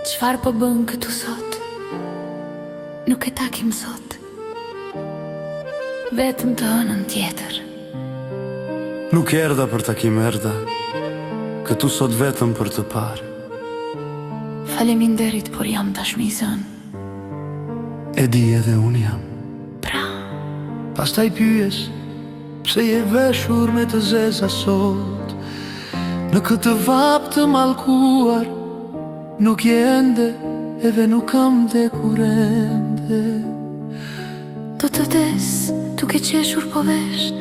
Çfarë po bën këtu sot? Nuk e takim sot, vetëm të hënën tjetër. Nuk erdha për takim erdha, këtu sot vetëm për të parë. Faleminderit, por jam tashmë i zënë. E di edhe unë jam. Pra, Pastaj pyes, pse je veshur me të zeza sot? Në këtë vap të mallkuar, nuk je ende, edhe nuk kam dhe kurende. do të des, duke qeshur po vesh,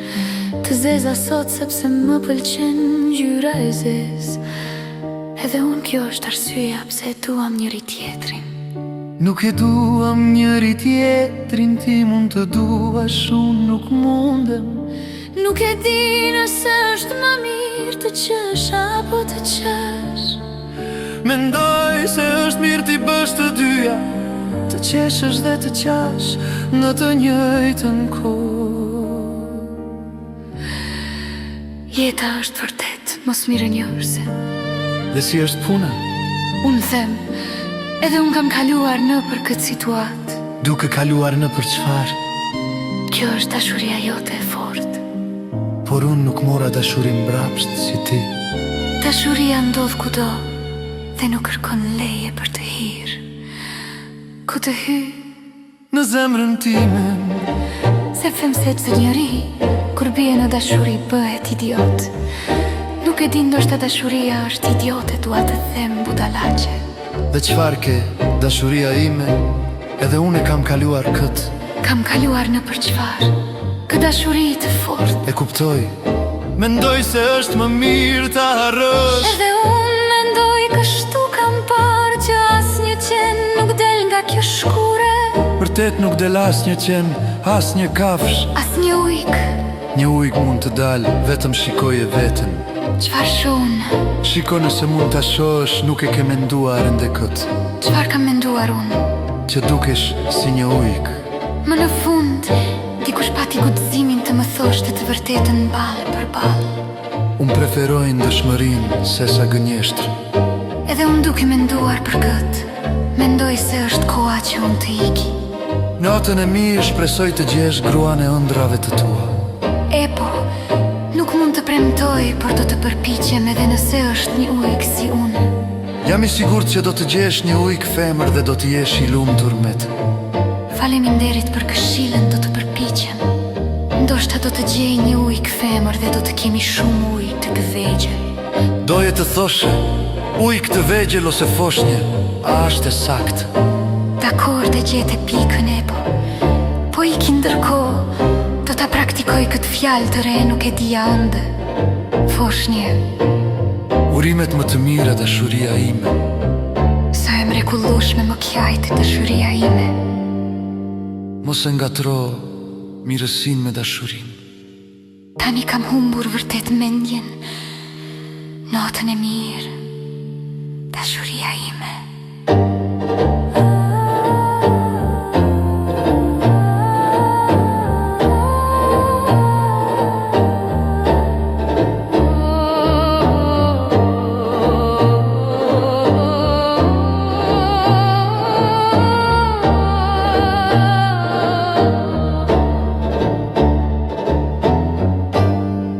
të zeza sot sepse më pëlqen ngjyra e zez. Edhe unë kjo është arsyeja pse e duam njëri tjetrin. Nuk e duam njëri tjetrin, ti mund të duash, unë nuk mundem. Nuk e di nëse është më mirë të qesh apo të qesh. Mendoj se është mirë t'i bësh të dyja, të qeshësh dhe të qash në të njëjtën kohë. Jeta është vërtet mos mirënjohëse. Dhe si është puna? Unë them, edhe unë kam kaluar në për këtë situatë. Duke kaluar në për çfarë? Kjo është dashuria jote e fortë. Por unë nuk mora dashurin mbrapsht si ti. Dashuria ndodh kudo dhe nuk kërkon leje për të hyrë. Ku të hy, Në zemrën time, se them se çdo njeri kur bie në dashuri bëhet idiot. Nuk e di, ndoshta dashuria është idiote, dua të them budallaqe. dhe çfarë ke dashuria ime, edhe unë e kam kaluar këtë. Kam kaluar në për çfarë? Kë dashuri të fortë. E kuptoj, mendoj se është më mirë ta harrosh. Edhe unë mendoj kështu, kam parë që asnjë qen nuk del nga kjo shkure. Vërtet nuk del as një qen, as një kafsh. Asnjë ujk. Një ujk mund të dalë, vetëm shikoje veten. Çfarë shon? Shiko nëse mund ta shohësh, nuk e ke menduar ende këtë. Çfarë kam menduar unë? Që dukesh si një ujk. Më në fund, dikush pati guximin të më thoshte të vërtetën ballë për ballë. Unë preferoj ndëshmërinë se sa gënjeshtër. Edhe unë duke menduar për këtë, mendoj se është koha që unë të iki. Natën e mirë shpresoj të gjesh gruan e ëndrave të tua. E po, nuk mund të premtoj, por do të përpiqem edhe nëse është një ujk si unë. Jam i sigurt që do të gjesh një ujk femër dhe do të jesh i lumtur me të. Faleminderit për këshillën, do të përpiqem. Ndoshta do të gjej një ujk femër dhe do të kemi shumë ujë të vegjël. Doje të thoshe, ujk të vegjël ose foshnjë, a është e saktë? Dakor, të gjete pikën e po. Po iki ndërkohë, do ta praktikoj këtë fjalë të re, nuk e dija ëndë. Foshnjë, Urimet më të mira dashuria ime. sa e mrekullueshme më kjajtë dashuria ime. Mos e ngatro mirësinë me dashurinë. Tani kam humbur vërtet mendjen. Natën e mirë, dashuria ime.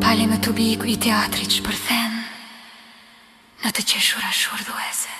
Pale më tubiku i teatrit shpërthen në të qeshura shurdhuese.